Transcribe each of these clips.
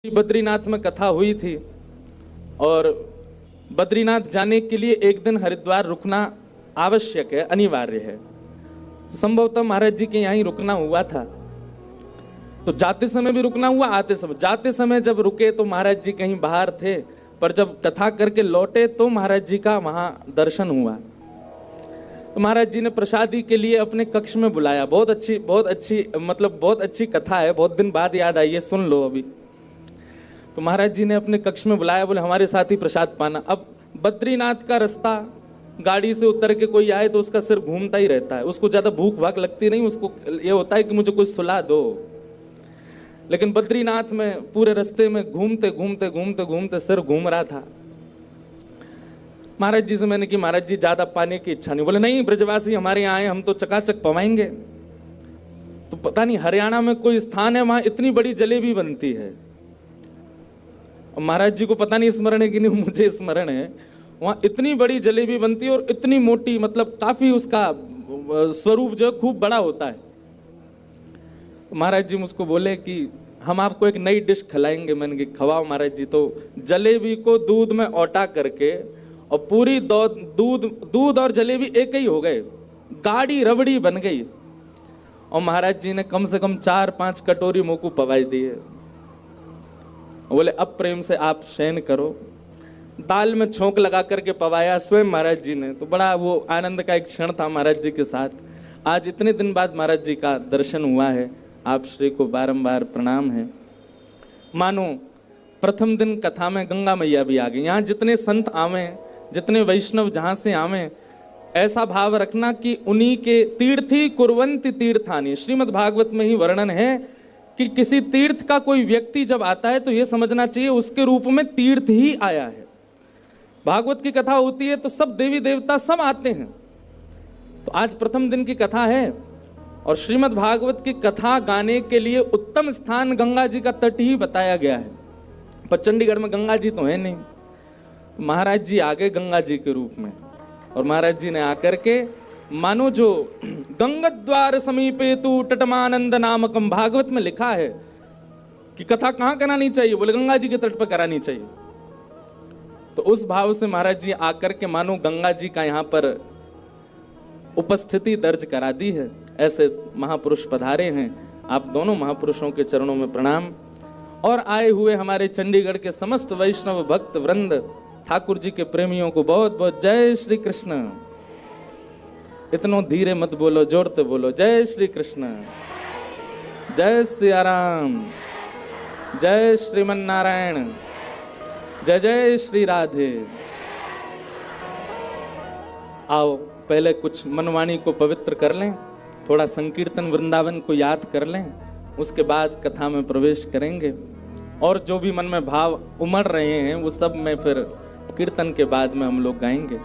बद्रीनाथ में कथा हुई थी और बद्रीनाथ जाने के लिए एक दिन हरिद्वार रुकना आवश्यक है, अनिवार्य है। संभवतः महाराज जी के यहाँ ही रुकना हुआ था, तो जाते समय भी रुकना हुआ, जाते समय जब रुके तो महाराज जी कहीं बाहर थे, पर जब कथा करके लौटे तो महाराज जी का वहां दर्शन हुआ। तो महाराज जी ने प्रसादी के लिए अपने कक्ष में बुलाया। बहुत अच्छी मतलब बहुत अच्छी कथा है, बहुत दिन बाद याद आई है, सुन लो अभी। तो महाराज जी ने अपने कक्ष में बुलाया, बोले हमारे साथ ही प्रसाद पाना। अब बद्रीनाथ का रास्ता, गाड़ी से उतर के कोई आए तो उसका सिर घूमता ही रहता है, उसको ज्यादा भूख भाग लगती नहीं, उसको ये होता है कि मुझे कुछ सुला दो। लेकिन बद्रीनाथ में पूरे रास्ते में घूमते घूमते घूमते घूमते सिर घूम रहा था। महाराज जी से मैंने कि महाराज जी ज्यादा पाने की इच्छा नहीं। बोले नहीं, ब्रजवासी हमारे यहाँ आए, हम तो चकाचक पवाएंगे। तो पता नहीं हरियाणा में कोई स्थान है वहां इतनी बड़ी जलेबी बनती है। महाराज जी को पता नहीं स्मरण है कि नहीं, मुझे स्मरण है वहां इतनी बड़ी जलेबी बनती है और इतनी मोटी, मतलब काफी उसका स्वरूप जो है खूब बड़ा होता है। महाराज जी मुझको बोले कि हम आपको एक नई डिश खिलाएंगे। मैंने कि खवाओ महाराज जी। तो जलेबी को दूध में औटा करके और पूरी दूध और जलेबी एक ही हो गए, गाढ़ी रबड़ी बन गई। और महाराज जी ने कम से कम 4-5 कटोरी मुंह को पवाई दिए। बोले अब प्रेम से आप शयन करो। दाल में छोंक लगा करके पवाया स्वयं महाराज जी ने। तो बड़ा वो आनंद का एक क्षण था महाराज जी के साथ। आज इतने दिन बाद महाराज जी का दर्शन हुआ है, आप श्री को बारंबार प्रणाम है। मानो प्रथम दिन कथा में गंगा मैया भी आ गई। यहाँ जितने संत आवे, जितने वैष्णव जहां से आवे, ऐसा भाव रखना कि उन्हीं के तीर्थी कुर्वन्ति तीर्थानि। श्रीमद् भागवत में ही वर्णन है कि किसी तीर्थ का कोई व्यक्ति जब आता है तो यह समझना चाहिए उसके रूप में तीर्थ ही आया है। भागवत की कथा होती है तो सब देवी देवता सब आते हैं। तो आज प्रथम दिन की कथा है और श्रीमद् भागवत की कथा गाने के लिए उत्तम स्थान गंगा जी का तट ही बताया गया है। पर चंडीगढ़ में गंगा जी तो है नहीं, तो महाराज जी आ गए गंगा जी के रूप में। और महाराज जी ने आकर के मानो जो गंगाद्वार समीपे तु तटमानंद नामकम, भागवत में लिखा है कि कथा कहां करानी चाहिए, बोले गंगा जी के तट पर करानी चाहिए। तो उस भाव से महाराज जी आकर के मानो गंगा जी का यहाँ पर उपस्थिति दर्ज करा दी है। ऐसे महापुरुष पधारे हैं, आप दोनों महापुरुषों के चरणों में प्रणाम। और आए हुए हमारे चंडीगढ़ के समस्त वैष्णव भक्त वृंद, ठाकुर जी के प्रेमियों को बहुत बहुत जय श्री कृष्ण। इतनो धीरे मत बोलो, जोरते बोलो, जय श्री कृष्ण, जय सिया राम, जय श्रीमन नारायण, जय जय श्री राधे। आओ पहले कुछ मनवाणी को पवित्र कर लें, थोड़ा संकीर्तन वृंदावन को याद कर लें, उसके बाद कथा में प्रवेश करेंगे। और जो भी मन में भाव उमड़ रहे हैं वो सब में फिर कीर्तन के बाद में हम लोग गाएंगे।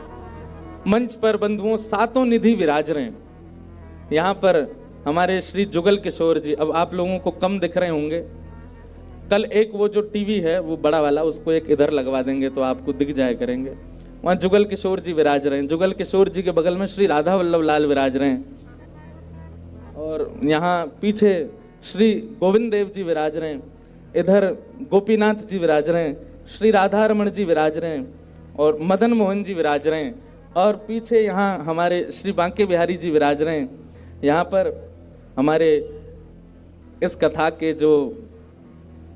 मंच पर बंधुओं सातों निधि विराज रहे हैं। यहाँ पर हमारे श्री जुगल किशोर जी, अब आप लोगों को कम दिख रहे होंगे, कल एक वो जो टीवी है वो बड़ा वाला, उसको एक इधर लगवा देंगे तो आपको दिख जाया करेंगे। वहाँ जुगल किशोर जी विराज रहे हैं। जुगल किशोर जी के बगल में श्री राधा वल्लभ लाल विराज रहे हैं। और यहाँ पीछे श्री गोविंद देव जी विराज रहे हैं। इधर गोपीनाथ जी विराज रहे हैं, श्री राधा रमण जी विराज रहे हैं और मदन मोहन जी विराज रहे हैं। और पीछे यहाँ हमारे श्री बांके बिहारी जी विराज रहे हैं। यहाँ पर हमारे इस कथा के जो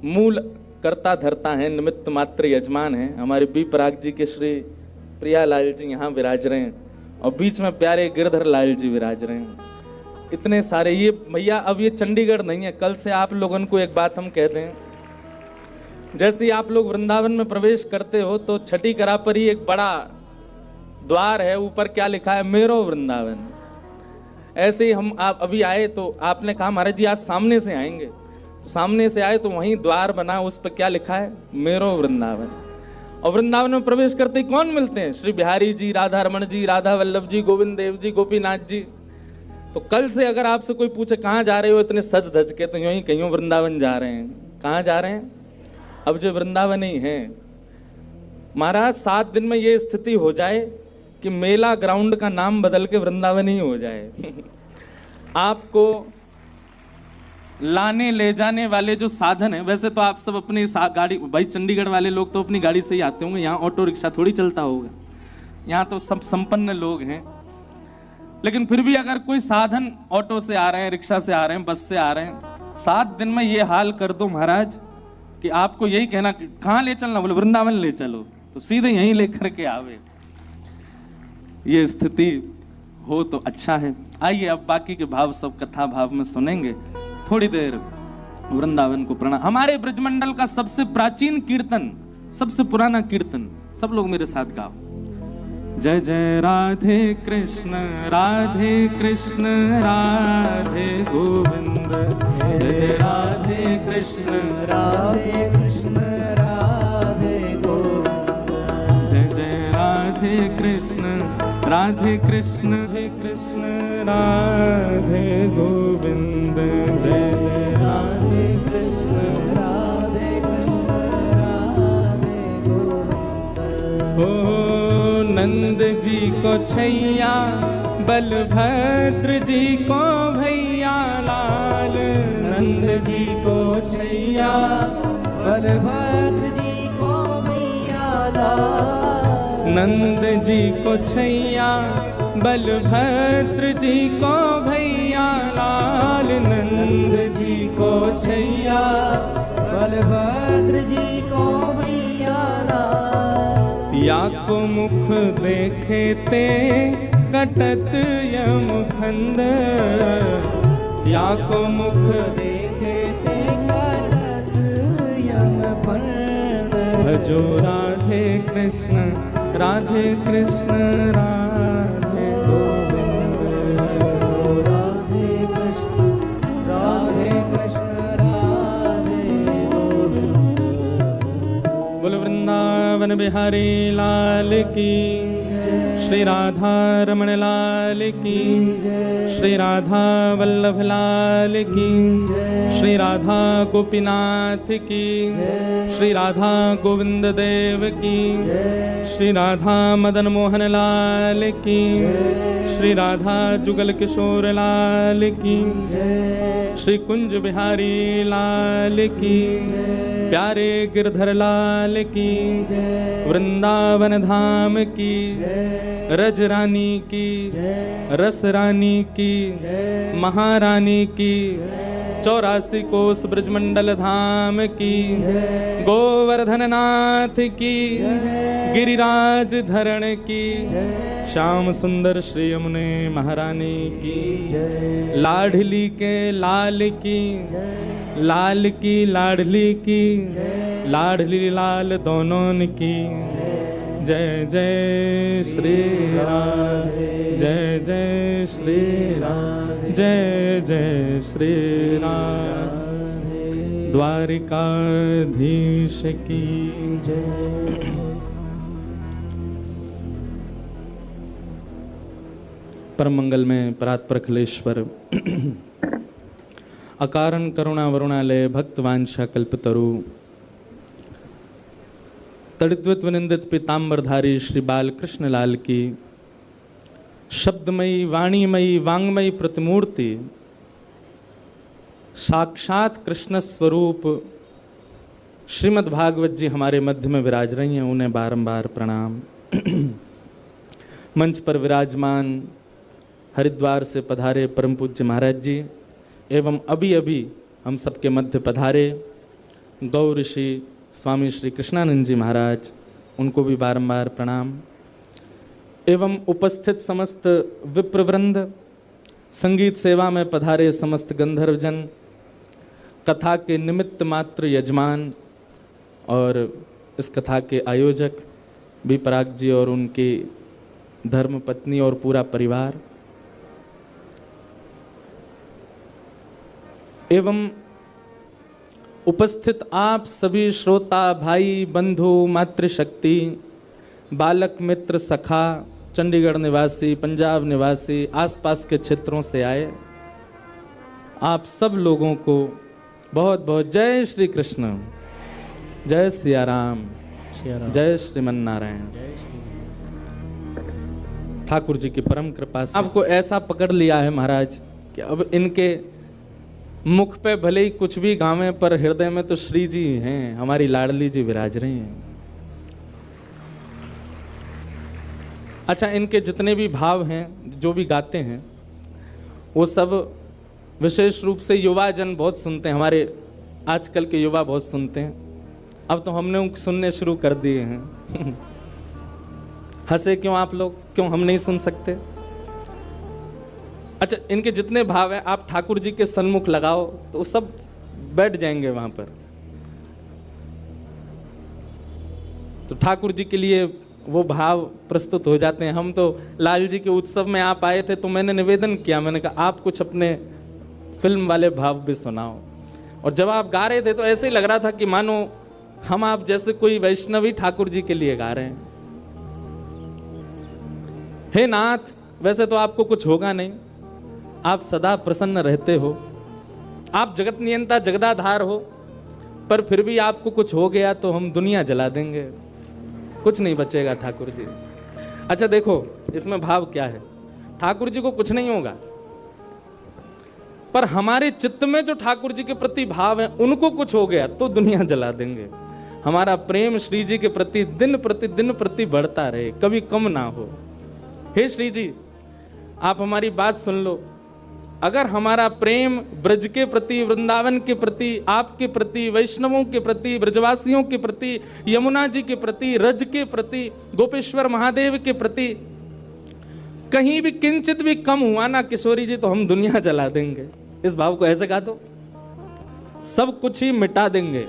मूल कर्ता धर्ता हैं, निमित्त मात्र यजमान हैं, हमारे बी पराग जी के श्री प्रियालाल जी यहाँ विराज रहे हैं। और बीच में प्यारे गिरधर लाल जी विराज रहे हैं। इतने सारे ये भैया, अब ये चंडीगढ़ नहीं है। कल से आप लोगों को एक बात हम कह दें, जैसे ही आप लोग वृंदावन में प्रवेश करते हो तो छठी करा पर ही एक बड़ा द्वार है, ऊपर क्या लिखा है, मेरो वृंदावन। ऐसे ही हम आप अभी आए तो आपने कहा महाराज जी आज सामने से आएंगे, तो सामने से आए तो वहीं द्वार बना, उस पर क्या लिखा है, मेरो वृंदावन। और वृंदावन में प्रवेश करते ही कौन मिलते हैं, श्री बिहारी जी, राधा रमण जी, राधा वल्लभ जी, गोविंद देव जी, गोपीनाथ जी। तो कल से अगर आपसे कोई पूछे कहाँ जा रहे हो इतने सज धज के, तो यूं ही कहीं वृंदावन जा रहे हैं। कहाँ जा रहे हैं, अब जो वृंदावन ही है। महाराज 7 दिन में ये स्थिति हो जाए कि मेला ग्राउंड का नाम बदल के वृंदावन ही हो जाए। आपको लाने ले जाने वाले जो साधन है, वैसे तो आप सब अपनी गाड़ी, भाई चंडीगढ़ वाले लोग तो अपनी गाड़ी से ही आते होंगे, यहाँ ऑटो रिक्शा थोड़ी चलता होगा, यहाँ तो सब संपन्न लोग हैं। लेकिन फिर भी अगर कोई साधन, ऑटो से आ रहे हैं, रिक्शा से आ रहे हैं, बस से आ रहे हैं, 7 दिन में ये हाल कर दो महाराज कि आपको यही कहना, कहाँ ले चलना, बोले वृंदावन ले चलो, तो सीधे यहीं लेकर के आवे, ये स्थिति हो तो अच्छा है। आइए अब बाकी के भाव सब कथा भाव में सुनेंगे। थोड़ी देर वृंदावन को प्रणाम। हमारे ब्रजमंडल का सबसे प्राचीन कीर्तन, सबसे पुराना कीर्तन, सब लोग मेरे साथ गाओ। जय जय राधे कृष्ण राधे कृष्ण राधे गोविंद, जय जय राधे कृष्ण राधे कृष्ण राधे गोविंद, जय जय राधे कृष्ण राधे कृष्ण हे कृष्ण राधे गोविंद, जय जय राधे कृष्ण राधे कृष्ण राधे गोविंद। ओ नंद जी को छैया, बलभद्र जी को भैया लाल, नंद जी को छैया, बलभद्र जी को भैया लाल, नंद जी को छैया, बलभद्र जी को भैया लाल, नंद जी को छैया, बलभद्र जी को भैया लाल। या को मुख देखे ते कटत यम फंद, या को मुख देखे ते कटत यम फंद, भजो राधे कृष्ण राधे कृष्ण राधे गोविंद, राधे कृष्ण राधे कृष्ण राधे गोविंद। बोलो वृंदावन बिहारी लाल की, श्री राधा रमण लाल की, श्री राधा वल्लभ लाल की, श्री राधा गोपीनाथ की, श्री राधा गोविंद देव की, श्री राधा मदन मोहन लाल की, श्री राधा जुगल किशोर लाल की, श्री कुंज बिहारी लाल की, प्यारे गिरधर लाल की, वृंदावन धाम की, रज रानी की, रस रानी की, महारानी की, 84 कोस ब्रजमंडल धाम की, गोवर्धन नाथ की, गिरिराज धरण की, श्याम सुंदर श्री यमुने महारानी की, लाडली के लाल की, लाल की लाडली की, लाडली लाल दोनों की, जय जय श्री राधे, जय जय श्री राधे, जय जय श्री राधे, द्वारिकाधीश की जय। परम मंगल में परात्पर अखिलेश्वर, अकारण करुणा वरुणालय, भक्त वांछा कल्पतरु, तड़ित्वित विनिंदित पीताम्बरधारी श्री बाल कृष्ण लाल की शब्दमयी वाणीमयी वांगमयी प्रतिमूर्ति, साक्षात कृष्ण स्वरूप श्रीमद् भागवत जी हमारे मध्य में विराज रही हैं, उन्हें बारंबार प्रणाम। मंच पर विराजमान हरिद्वार से पधारे परम पूज्य महाराज जी एवं अभी अभी हम सबके मध्य पधारे गौ ऋषि स्वामी श्री कृष्णानंद जी महाराज, उनको भी बारंबार प्रणाम। एवं उपस्थित समस्त विप्रवृंद, संगीत सेवा में पधारे समस्त गंधर्वजन, कथा के निमित्त मात्र यजमान और इस कथा के आयोजक भी पराग जी और उनकी धर्म पत्नी और पूरा परिवार, एवं उपस्थित आप सभी श्रोता भाई बंधु मातृशक्ति, बालक मित्र सखा, चंडीगढ़ निवासी, पंजाब निवासी, आसपास के क्षेत्रों से आए, आप सब लोगों को बहुत बहुत जय श्री कृष्ण, जय सिया राम, जय श्रीमन नारायण। ठाकुर जी की परम कृपा से आपको ऐसा पकड़ लिया है महाराज कि अब इनके मुख पे भले ही कुछ भी गावे पर हृदय में तो श्री जी हैं, हमारी लाडली जी विराज रही हैं। अच्छा, इनके जितने भी भाव हैं, जो भी गाते हैं, वो सब विशेष रूप से युवा जन बहुत सुनते हैं, हमारे आजकल के युवा बहुत सुनते हैं। अब तो हमने उनको सुनने शुरू कर दिए हैं। हंसे क्यों आप लोग, क्यों हम नहीं सुन सकते? अच्छा, इनके जितने भाव हैं आप ठाकुर जी के सन्मुख लगाओ तो सब बैठ जाएंगे वहां पर। तो ठाकुर जी के लिए वो भाव प्रस्तुत हो जाते हैं। हम तो लाल जी के उत्सव में आप आए थे तो मैंने निवेदन किया, मैंने कहा आप कुछ अपने फिल्म वाले भाव भी सुनाओ। और जब आप गा रहे थे तो ऐसे ही लग रहा था कि मानो हम आप जैसे कोई वैष्णवी ठाकुर जी के लिए गा रहे हैं। हे नाथ, वैसे तो आपको कुछ होगा नहीं, आप सदा प्रसन्न रहते हो, आप जगत नियंता जगदाधार हो, पर फिर भी आपको कुछ हो गया तो हम दुनिया जला देंगे, कुछ नहीं बचेगा ठाकुर जी। अच्छा देखो, इसमें भाव क्या है, ठाकुर जी को कुछ नहीं होगा, पर हमारे चित्त में जो ठाकुर जी के प्रति भाव है उनको कुछ हो गया तो दुनिया जला देंगे। हमारा प्रेम श्री जी के प्रति दिन प्रतिदिन प्रति बढ़ता रहे, कभी कम ना हो। हे श्री जी, आप हमारी बात सुन लो। अगर हमारा प्रेम ब्रज के प्रति, वृंदावन के प्रति, आपके प्रति, वैष्णवों के प्रति, ब्रजवासियों के प्रति, यमुना जी के प्रति, रज के प्रति, गोपेश्वर महादेव के प्रति कहीं भी किंचित भी कम हुआ ना किशोरी जी, तो हम दुनिया जला देंगे। इस भाव को ऐसे गा दो, सब कुछ ही मिटा देंगे।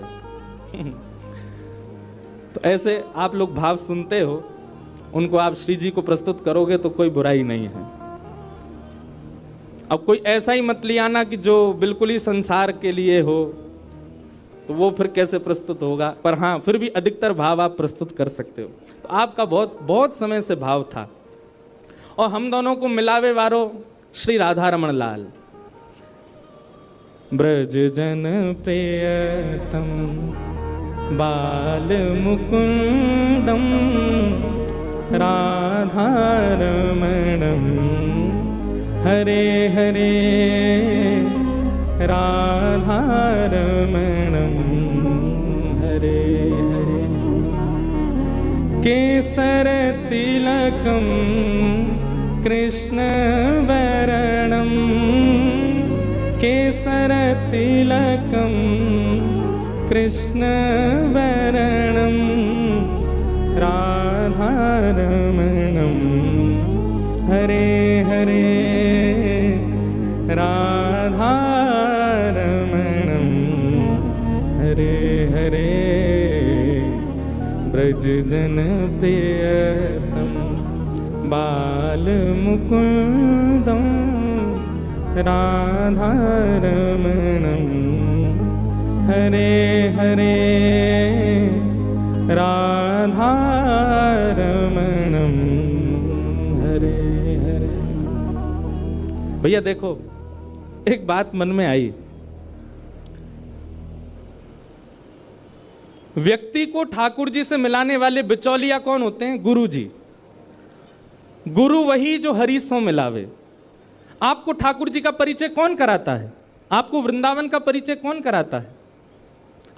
तो ऐसे आप लोग भाव सुनते हो, उनको आप श्री जी को प्रस्तुत करोगे तो कोई बुराई नहीं है। अब कोई ऐसा ही मत लियाना कि जो बिल्कुल ही संसार के लिए हो, तो वो फिर कैसे प्रस्तुत होगा। पर हाँ, फिर भी अधिकतर भाव आप प्रस्तुत कर सकते हो। तो आपका बहुत बहुत समय से भाव था, और हम दोनों को मिलावे वारो श्री राधा रमण लाल। ब्रज जन प्रियतम बाल मुकुंदम राधा रमणम हरे हरे राधा रमणम हरे हरे। केसर तिलकम कृष्ण वरणम केसर तिलकम कृष्ण वरणम राधा रमणम हरे हरे राधा रमणम हरे हरे। ब्रज जन प्रियतम बाल मुकुंदम राधा रमणम हरे हरे राधा रमणम हरे हरे। भैया देखो, एक बात मन में आई, व्यक्ति को ठाकुर जी से मिलाने वाले बिचौलिया कौन होते हैं? गुरु जी। गुरु वही जो हरीसों मिलावे। आपको ठाकुर जी का परिचय कौन कराता है? आपको वृंदावन का परिचय कौन कराता है?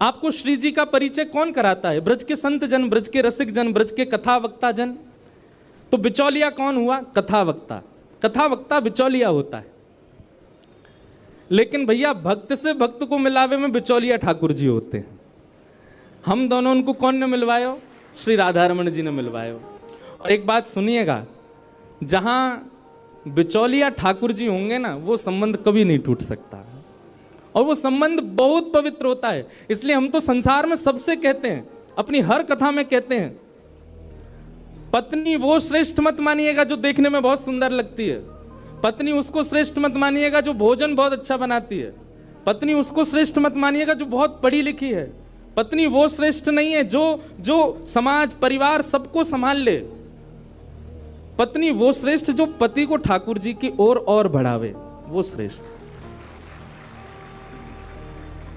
आपको श्री जी का परिचय कौन कराता है? ब्रज के संत जन, ब्रज के रसिक जन, ब्रज के कथा वक्ता जन। तो बिचौलिया कौन हुआ? कथा वक्ता। कथा वक्ता बिचौलिया होता है। लेकिन भैया, भक्त से भक्त को मिलावे में बिचौलिया ठाकुर जी होते हैं। हम दोनों, उनको कौन ने मिलवायो? श्री राधा रमण जी ने मिलवायो। और एक बात सुनिएगा, जहां बिचौलिया ठाकुर जी होंगे ना, वो संबंध कभी नहीं टूट सकता, और वो संबंध बहुत पवित्र होता है। इसलिए हम तो संसार में सबसे कहते हैं, अपनी हर कथा में कहते हैं, पत्नी वो श्रेष्ठ मत मानिएगा जो देखने में बहुत सुंदर लगती है, पत्नी उसको श्रेष्ठ मत मानिएगा जो भोजन बहुत अच्छा बनाती है, पत्नी उसको श्रेष्ठ मत मानिएगा जो बहुत पढ़ी लिखी है, पत्नी वो श्रेष्ठ नहीं है जो समाज परिवार सबको संभाल ले। पत्नी वो श्रेष्ठ जो पति को ठाकुर जी की ओर और बढ़ावे, वो श्रेष्ठ।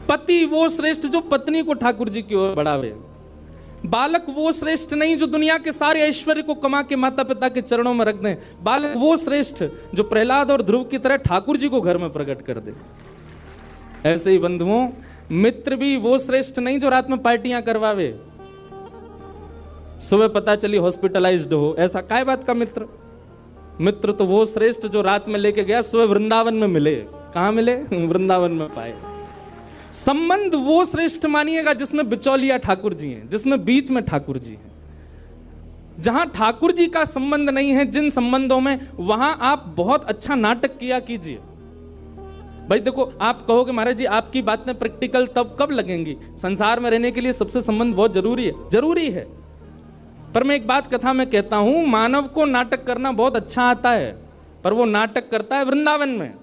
पति वो श्रेष्ठ जो पत्नी को ठाकुर जी की ओर बढ़ावे। बालक वो श्रेष्ठ नहीं जो दुनिया के सारे ऐश्वर्य को कमा के माता पिता के चरणों में रख दे। बालक वो श्रेष्ठ जो प्रहलाद और ध्रुव की तरह ठाकुर जी को घर में प्रकट कर दे। ऐसे ही बंधुओं, मित्र भी वो श्रेष्ठ नहीं जो रात में पार्टियां करवावे, सुबह पता चली हॉस्पिटलाइज्ड हो, ऐसा काय बात का मित्र। मित्र तो वो श्रेष्ठ जो रात में लेके गया, सुबह वृंदावन में मिले। कहां मिले? वृंदावन में पाए। संबंध वो श्रेष्ठ मानिएगा जिसमें बिचौलिया ठाकुर जी हैं, जिसमें बीच में ठाकुर जी हैं। जहां ठाकुर जी का संबंध नहीं है, जिन संबंधों में, वहां आप बहुत अच्छा नाटक किया कीजिए। भाई देखो, आप कहोगे महाराज जी आपकी बातें प्रैक्टिकल तब कब लगेंगी? संसार में रहने के लिए सबसे संबंध बहुत जरूरी है। जरूरी है, पर मैं एक बात कथा में कहता हूं, मानव को नाटक करना बहुत अच्छा आता है, पर वो नाटक करता है वृंदावन में,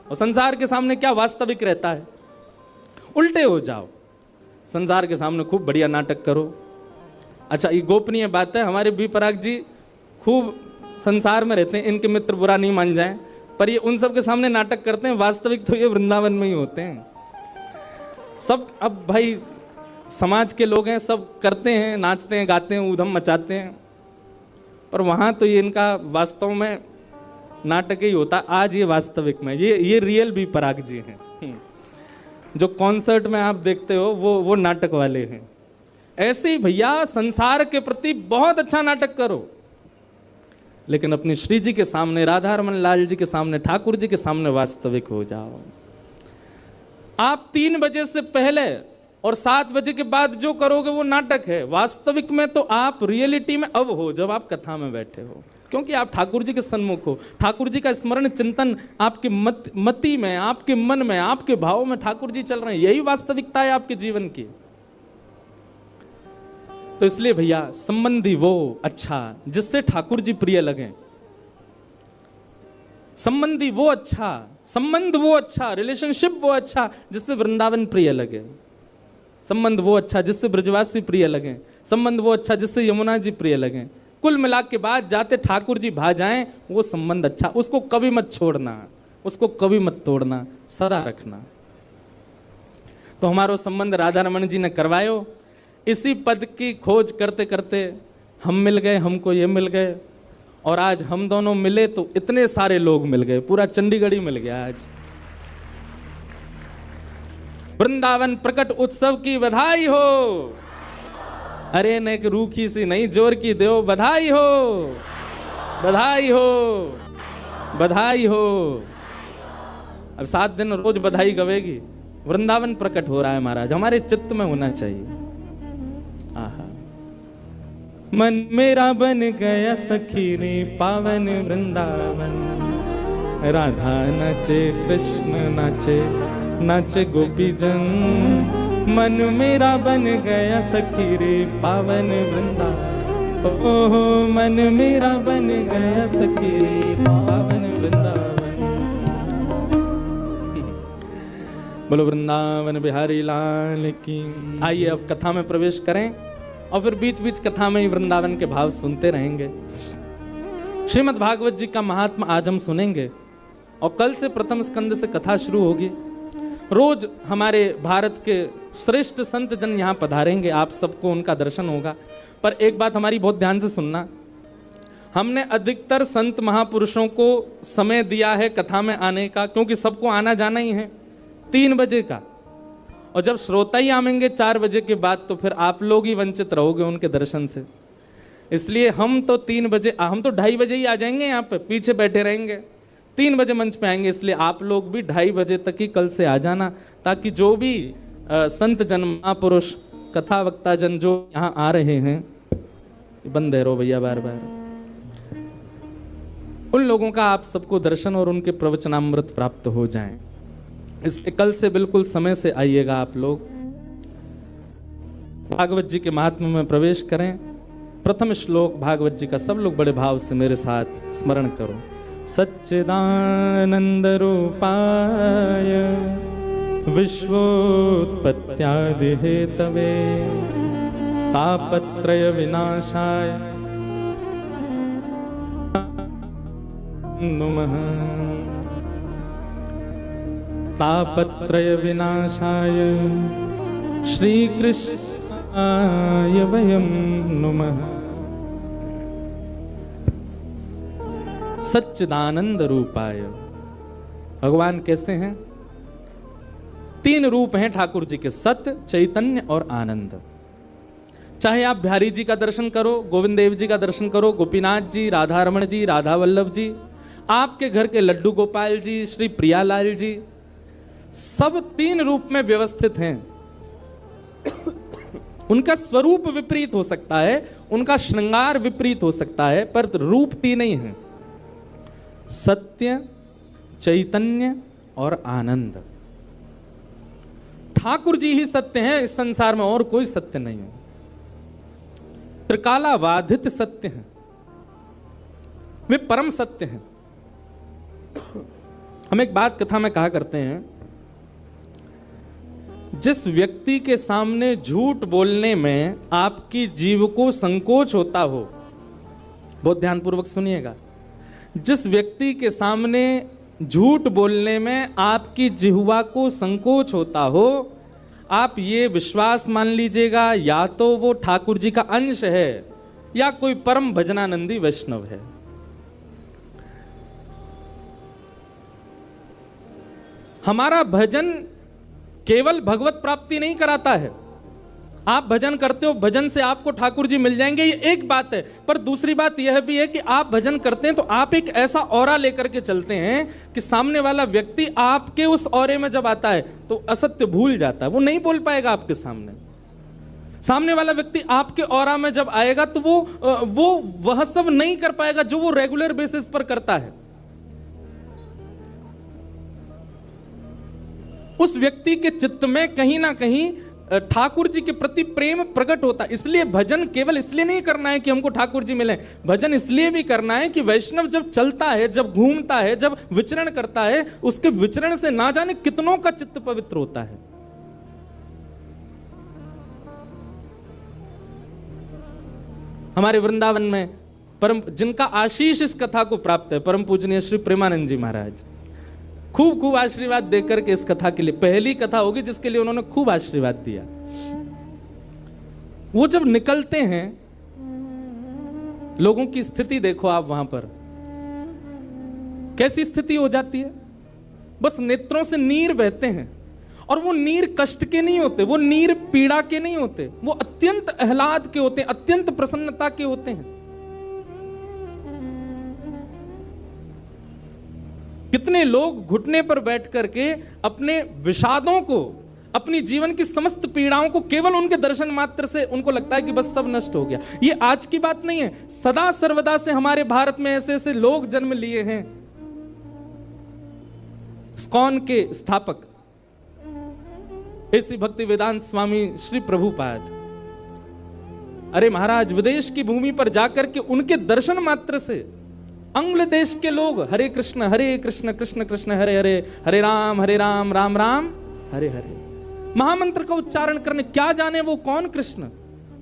और संसार के सामने क्या वास्तविक रहता है। उल्टे हो जाओ, संसार के सामने खूब बढ़िया नाटक करो। अच्छा, ये गोपनीय बात है, हमारे बी पराग जी खूब संसार में रहते हैं, इनके मित्र बुरा नहीं मान जाएं, पर ये उन सब के सामने नाटक करते हैं, वास्तविक तो ये वृंदावन में ही होते हैं सब। अब भाई समाज के लोग हैं, सब करते हैं, नाचते हैं, गाते हैं, ऊधम मचाते हैं, पर वहां तो ये इनका वास्तव में नाटक ही होता। आज ये वास्तविक में ये रियल बी पराग जी हैं। जो कॉन्सर्ट में आप देखते हो वो नाटक वाले हैं। ऐसे ही भैया संसार के प्रति बहुत अच्छा नाटक करो, लेकिन अपनी श्री जी के सामने, राधा रमन लाल जी के सामने, ठाकुर जी के सामने वास्तविक हो जाओ। आप 3 बजे से पहले और 7 बजे के बाद जो करोगे वो नाटक है। वास्तविक में तो आप रियलिटी में अब हो, जब आप कथा में बैठे हो, क्योंकि आप ठाकुर जी के सन्मुख हो। ठाकुर जी का स्मरण चिंतन आपके मति में, आपके मन में, आपके भाव में ठाकुर जी चल रहे हैं। यही वास्तविकता है आपके जीवन की। तो इसलिए भैया, संबंधी वो अच्छा जिससे ठाकुर जी प्रिय लगे, संबंधी वो अच्छा, संबंध वो अच्छा, रिलेशनशिप वो अच्छा जिससे वृंदावन प्रिय लगे, संबंध वो अच्छा जिससे ब्रजवासी प्रिय लगे, संबंध वो अच्छा जिससे यमुना जी प्रिय लगे। कुल मिला के बाद जाते ठाकुर जी भा जाएं, वो संबंध अच्छा, उसको कभी मत छोड़ना, उसको कभी मत तोड़ना, सदा रखना। तो हमारो संबंध राधा रमन जी ने करवायो। इसी पद की खोज करते करते हम मिल गए, हमको ये मिल गए, और आज हम दोनों मिले तो इतने सारे लोग मिल गए, पूरा चंडीगढ़ ही मिल गया आज। वृंदावन प्रकट उत्सव की बधाई हो। अरे ने एक रूखी सी नहीं, जोर की दो बधाई हो, बधाई हो, बधाई हो। अब 7 दिन रोज बधाई गवेगी। वृंदावन प्रकट हो रहा है महाराज, हमारे चित्त में होना चाहिए। आहा, मन मेरा बन गया सखी रे पावन वृंदावन, राधा नाचे कृष्ण नाचे, नाचे गोपी जन। मन मेरा बन गया सखी रे पावन वृंदावन, ओहो मन मेरा बन गया सखी रे पावन वृंदावन। बोलो वृंदावन बिहारी लाल की। आइए अब कथा में प्रवेश करें, और फिर बीच बीच कथा में ही वृंदावन के भाव सुनते रहेंगे। श्रीमद् भागवत जी का महात्मा आज हम सुनेंगे, और कल से प्रथम स्कंद से कथा शुरू होगी। रोज हमारे भारत के श्रेष्ठ संत जन यहाँ पधारेंगे, आप सबको उनका दर्शन होगा। पर एक बात हमारी बहुत ध्यान से सुनना, हमने अधिकतर संत महापुरुषों को समय दिया है कथा में आने का, क्योंकि सबको आना जाना ही है 3 बजे का, और जब श्रोता ही आएंगे 4 बजे के बाद, तो फिर आप लोग ही वंचित रहोगे उनके दर्शन से। इसलिए हम तो 3 बजे, हम तो 2:30 बजे ही आ जाएंगे, यहाँ पे पीछे बैठे रहेंगे, 3 बजे मंच पे आएंगे। इसलिए आप लोग भी 2:30 बजे तक ही कल से आ जाना, ताकि जो भी संत जन, महापुरुष, कथा वक्ता जन जो यहाँ आ रहे हैं, बंद है रो भैया बार बार, उन लोगों का आप सबको दर्शन और उनके प्रवचनामृत प्राप्त हो जाएं। इसलिए कल से बिल्कुल समय से आइएगा आप लोग। भागवत जी के महात्म्य में प्रवेश करें। प्रथम श्लोक भागवत जी का सब लोग बड़े भाव से मेरे साथ स्मरण करो। सच्चिदानंद रूपाय विश्वोत्पत्त्यादि हेतवे तापत्रय विनाशाय नमः। तापत्रय विनाशाय श्री कृष्णाय वयं नमः। सच्चिदानंद रूपाय, भगवान कैसे हैं? तीन रूप हैं ठाकुर जी के, सत्य, चैतन्य और आनंद। चाहे आप बिहारी जी का दर्शन करो, गोविंद देव जी का दर्शन करो, गोपीनाथ जी, राधा रमण जी, राधा वल्लभ जी, आपके घर के लड्डू गोपाल जी, श्री प्रियालाल जी, सब तीन रूप में व्यवस्थित हैं। उनका स्वरूप विपरीत हो सकता है, उनका श्रृंगार विपरीत हो सकता है, पर रूप तीन ही हैं, सत्य, चैतन्य और आनंद। ठाकुर जी ही सत्य हैं, इस संसार में और कोई सत्य नहीं है। त्रिकालाबाधित सत्य हैं, वे परम सत्य हैं। हम एक बात कथा में कहा करते हैं, जिस व्यक्ति के सामने झूठ बोलने में आपकी जीभ को संकोच होता हो, बहुत ध्यानपूर्वक सुनिएगा, जिस व्यक्ति के सामने झूठ बोलने में आपकी जिह्वा को संकोच होता हो, आप ये विश्वास मान लीजिएगा, या तो वो ठाकुर जी का अंश है या कोई परम भजनानंदी वैष्णव है। हमारा भजन केवल भगवत प्राप्ति नहीं कराता है। आप भजन करते हो, भजन से आपको ठाकुर जी मिल जाएंगे, ये एक बात है, पर दूसरी बात यह भी है कि आप भजन करते हैं तो आप एक ऐसा ऑरा लेकर के चलते हैं कि सामने वाला व्यक्ति आपके उस ऑरे में जब आता है तो असत्य भूल जाता है, वो नहीं बोल पाएगा आपके सामने। सामने वाला व्यक्ति आपके ऑरा में जब आएगा तो वो वह सब नहीं कर पाएगा जो वो रेगुलर बेसिस पर करता है। उस व्यक्ति के चित्त में कहीं ना कहीं ठाकुर जी के प्रति प्रेम प्रकट होता है। इसलिए भजन केवल इसलिए नहीं करना है कि हमको ठाकुर जी मिले, भजन इसलिए भी करना है कि वैष्णव जब चलता है, जब घूमता है, जब विचरण करता है, उसके विचरण से ना जाने कितनों का चित्त पवित्र होता है। हमारे वृंदावन में परम जिनका आशीष इस कथा को प्राप्त है, परम पूजनीय श्री प्रेमानंद जी महाराज खूब खूब आशीर्वाद देकर के इस कथा के लिए, पहली कथा होगी जिसके लिए उन्होंने खूब आशीर्वाद दिया। वो जब निकलते हैं, लोगों की स्थिति देखो आप वहां पर, कैसी स्थिति हो जाती है। बस नेत्रों से नीर बहते हैं, और वो नीर कष्ट के नहीं होते, वो नीर पीड़ा के नहीं होते, वो अत्यंत आह्लाद के होते हैं, अत्यंत प्रसन्नता के होते हैं। कितने लोग घुटने पर बैठ करके अपने विषादों को, अपनी जीवन की समस्त पीड़ाओं को केवल उनके दर्शन मात्र से उनको लगता है कि बस सब नष्ट हो गया। ये आज की बात नहीं है, सदा सर्वदा से हमारे भारत में ऐसे ऐसे लोग जन्म लिए हैं। इस्कॉन के स्थापक ऐसी भक्ति वेदांत स्वामी श्री प्रभुपाद, अरे महाराज, विदेश की भूमि पर जाकर के उनके दर्शन मात्र से अंग्ल देश के लोग हरे कृष्ण कृष्ण कृष्ण हरे हरे, हरे राम राम राम हरे हरे महामंत्र का उच्चारण करने, क्या जाने वो कौन कृष्ण,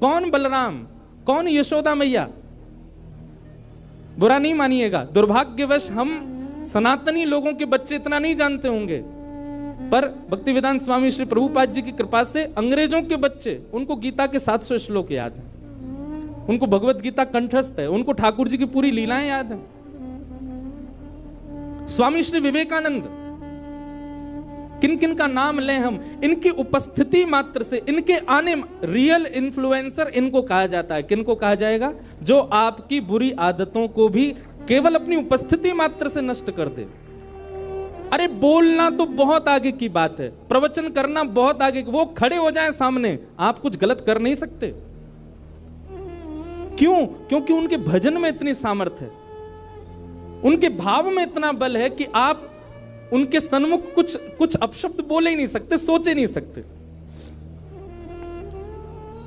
कौन बलराम, कौन यशोदा मैया। बुरा नहीं मानिएगा, दुर्भाग्यवश हम सनातनी लोगों के बच्चे इतना नहीं जानते होंगे, पर भक्ति वेदांत स्वामी श्री प्रभुपाद जी की कृपा से अंग्रेजों के बच्चे, उनको गीता के 700 श्लोक याद है, उनको भगवत गीता कंठस्थ है, उनको ठाकुर जी की पूरी लीलाएं याद है। स्वामी श्री विवेकानंद, किन किन का नाम लें हम, इनकी उपस्थिति मात्र से, इनके आने, रियल इन्फ्लुएंसर इनको कहा जाता है। किनको कहा जाएगा? जो आपकी बुरी आदतों को भी केवल अपनी उपस्थिति मात्र से नष्ट कर दे। अरे बोलना तो बहुत आगे की बात है, प्रवचन करना बहुत आगे, वो खड़े हो जाए सामने, आप कुछ गलत कर नहीं सकते। क्यों? क्योंकि उनके भजन में इतनी सामर्थ्य है, उनके भाव में इतना बल है कि आप उनके सन्मुख कुछ अपशब्द बोले ही नहीं सकते, सोचे नहीं सकते।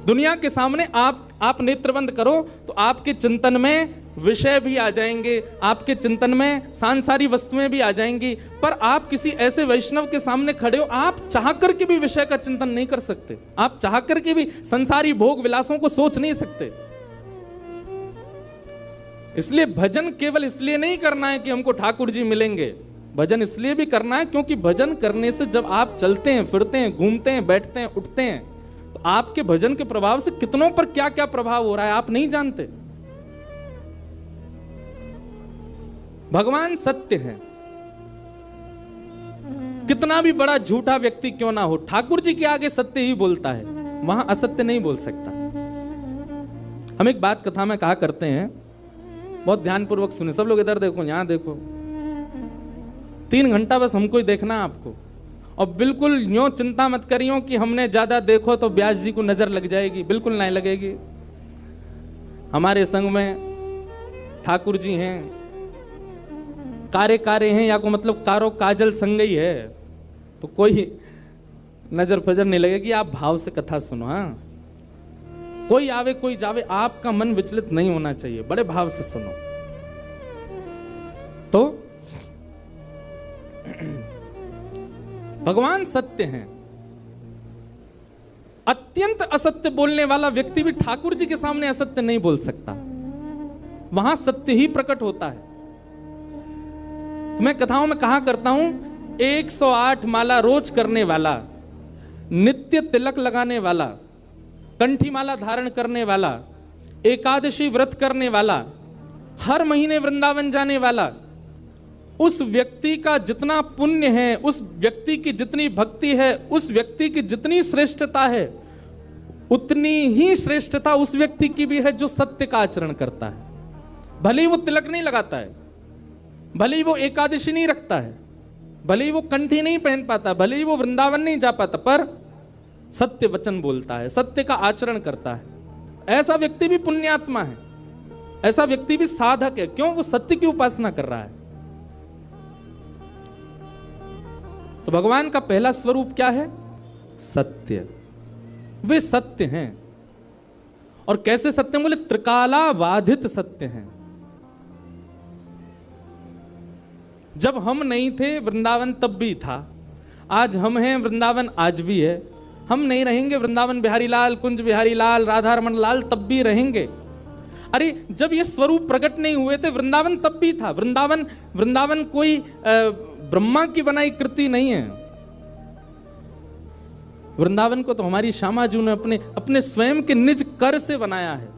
दुनिया के सामने आप नेत्र बंद करो तो आपके चिंतन में विषय भी आ जाएंगे, आपके चिंतन में सांसारिक वस्तुएं भी आ जाएंगी, पर आप किसी ऐसे वैष्णव के सामने खड़े हो, आप चाह करके भी विषय का चिंतन नहीं कर सकते, आप चाह करके भी संसारी भोग विलासों को सोच नहीं सकते। इसलिए भजन केवल इसलिए नहीं करना है कि हमको ठाकुर जी मिलेंगे, भजन इसलिए भी करना है क्योंकि भजन करने से जब आप चलते हैं, फिरते हैं, घूमते हैं, बैठते हैं, उठते हैं, तो आपके भजन के प्रभाव से कितनों पर क्या क्या प्रभाव हो रहा है आप नहीं जानते। भगवान सत्य है, कितना भी बड़ा झूठा व्यक्ति क्यों ना हो, ठाकुर जी के आगे सत्य ही बोलता है, वहां असत्य नहीं बोल सकता। हम एक बात कथा में कहा करते हैं, बहुत ध्यानपूर्वक सुने सब लोग, इधर देखो यहां देखो, 3 घंटा बस हमको ही देखना है आपको, और बिल्कुल यूं चिंता मत करियो कि हमने ज्यादा देखो तो व्यास जी को नजर लग जाएगी, बिल्कुल नहीं लगेगी। हमारे संग में ठाकुर जी हैं, कारे हैं, या को मतलब कारो काजल संग ही है, तो कोई नजर फजर नहीं लगेगी। आप भाव से कथा सुनो। हाँ, कोई आवे कोई जावे, आपका मन विचलित नहीं होना चाहिए, बड़े भाव से सुनो। तो भगवान सत्य हैं, अत्यंत असत्य बोलने वाला व्यक्ति भी ठाकुर जी के सामने असत्य नहीं बोल सकता, वहां सत्य ही प्रकट होता है। तो मैं कथाओं में कहा करता हूं, 108 माला रोज करने वाला, नित्य तिलक लगाने वाला, कंठी माला धारण करने वाला, एकादशी व्रत करने वाला, हर महीने वृंदावन जाने वाला, उस व्यक्ति का जितना पुण्य है, उस व्यक्ति की जितनी भक्ति है, उस व्यक्ति की जितनी श्रेष्ठता है, उतनी ही श्रेष्ठता उस व्यक्ति की भी है जो सत्य का आचरण करता है। भले ही वो तिलक नहीं लगाता है, भले ही वो एकादशी नहीं रखता है, भले ही वो कंठी नहीं पहन पाता, भले ही वो वृंदावन नहीं जा पाता, पर सत्य वचन बोलता है, सत्य का आचरण करता है। ऐसा व्यक्ति भी पुण्यात्मा है, ऐसा व्यक्ति भी साधक है। क्यों? वो सत्य की उपासना कर रहा है। तो भगवान का पहला स्वरूप क्या है? सत्य। वे सत्य हैं। और कैसे सत्य? बोले त्रिकालाबाधित सत्य हैं। जब हम नहीं थे वृंदावन तब भी था, आज हम हैं वृंदावन आज भी है, हम नहीं रहेंगे वृंदावन बिहारी लाल, कुंज बिहारी लाल, राधा रमन लाल तब भी रहेंगे। अरे जब ये स्वरूप प्रकट नहीं हुए थे वृंदावन तब भी था। वृंदावन कोई ब्रह्मा की बनाई कृति नहीं है। वृंदावन को तो हमारी श्यामा जी ने अपने स्वयं के निज कर से बनाया है।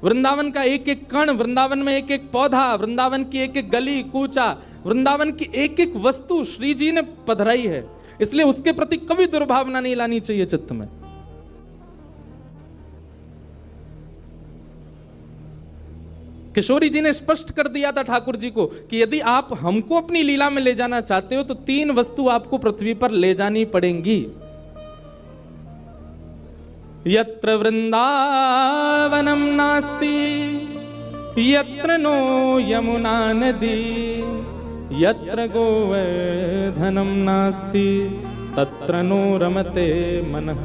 वृंदावन का एक एक कण, वृंदावन में एक एक पौधा, वृंदावन की एक एक गली कूचा, वृंदावन की एक एक वस्तु श्री जी ने पधराई है। इसलिए उसके प्रति कभी दुर्भावना नहीं लानी चाहिए चित्त में। किशोरी जी ने स्पष्ट कर दिया था ठाकुर जी को कि यदि आप हमको अपनी लीला में ले जाना चाहते हो तो 3 वस्तु आपको पृथ्वी पर ले जानी पड़ेंगी। यत्र वृंदावनम नास्ति यत्र नो यमुना नदी यत्र गोवर्धनम नास्ति तत्र नो रमते मनः।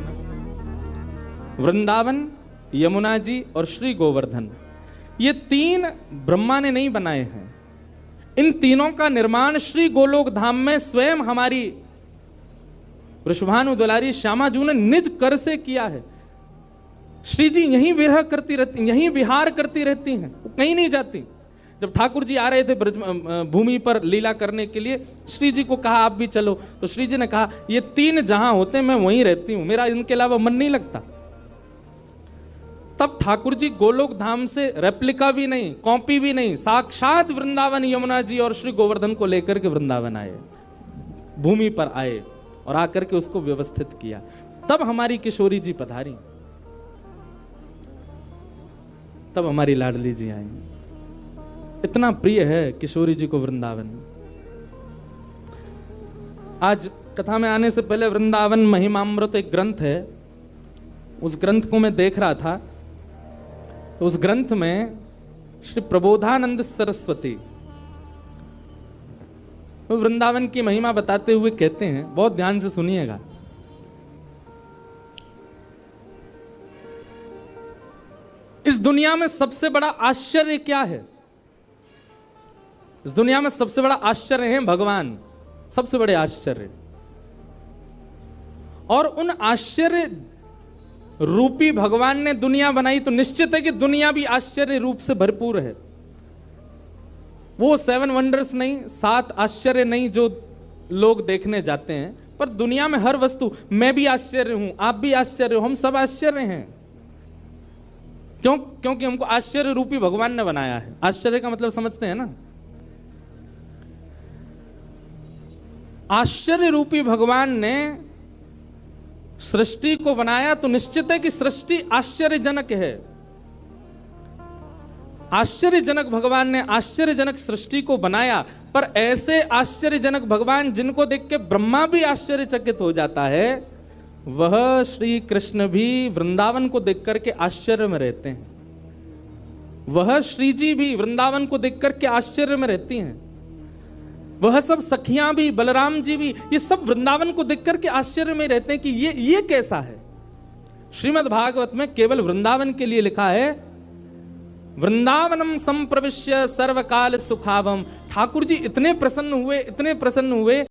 वृंदावन, यमुना जी और श्री गोवर्धन, ये 3 ब्रह्मा ने नहीं बनाए हैं। इन तीनों का निर्माण श्री गोलोक धाम में स्वयं हमारी वृषभानु दुलारी श्यामा जी ने निज कर से किया है। श्री जी यहीं विरह करती रहती, यहीं विहार करती रहती हैं, वो कहीं नहीं जाती। जब ठाकुर जी आ रहे थे ब्रज भूमि पर लीला करने के लिए, श्री जी को कहा आप भी चलो, तो श्री जी ने कहा ये 3 जहां होते मैं वहीं रहती हूं, मेरा इनके अलावा मन नहीं लगता। तब ठाकुर जी गोलोक धाम से रेप्लिका भी नहीं, कॉपी भी नहीं, साक्षात वृंदावन यमुना जी और श्री गोवर्धन को लेकर के वृंदावन आए, भूमि पर आए और आकर के उसको व्यवस्थित किया। तब हमारी किशोरी जी पधारी, तब हमारी लाडली जी आई। इतना प्रिय है किशोरी जी को वृंदावन। आज कथा में आने से पहले वृंदावन महिमामृत एक ग्रंथ है, उस ग्रंथ को मैं देख रहा था। उस ग्रंथ में श्री प्रबोधानंद सरस्वती वृंदावन की महिमा बताते हुए कहते हैं, बहुत ध्यान से सुनिएगा। इस दुनिया में सबसे बड़ा आश्चर्य क्या है? इस दुनिया में सबसे बड़ा आश्चर्य है भगवान, सबसे बड़े आश्चर्य। और उन आश्चर्य रूपी भगवान ने दुनिया बनाई तो निश्चित है कि दुनिया भी आश्चर्य रूप से भरपूर है। वो 7 वंडर्स नहीं, 7 आश्चर्य नहीं जो लोग देखने जाते हैं, पर दुनिया में हर वस्तु, मैं भी आश्चर्य हूं, आप भी आश्चर्य हो, हम सब आश्चर्य हैं। क्यों? क्योंकि हमको आश्चर्य रूपी भगवान ने बनाया है। आश्चर्य का मतलब समझते हैं ना? आश्चर्य रूपी भगवान ने सृष्टि को बनाया तो निश्चित है कि सृष्टि आश्चर्यजनक है। आश्चर्यजनक भगवान ने आश्चर्यजनक सृष्टि को बनाया, पर ऐसे आश्चर्यजनक भगवान जिनको देख के ब्रह्मा भी आश्चर्यचकित हो जाता है, वह श्री कृष्ण भी वृंदावन को देख करके आश्चर्य में रहते हैं। वह श्री जी भी वृंदावन को देख करके आश्चर्य में रहती हैं। वह सब सखियां भी, बलराम जी भी, ये सब वृंदावन को देख करके आश्चर्य में रहते हैं कि ये कैसा है। श्रीमद् भागवत में केवल वृंदावन के लिए लिखा है, वृंदावनम संप्रविश्य सर्वकाल सुखावम। ठाकुर जी इतने प्रसन्न हुए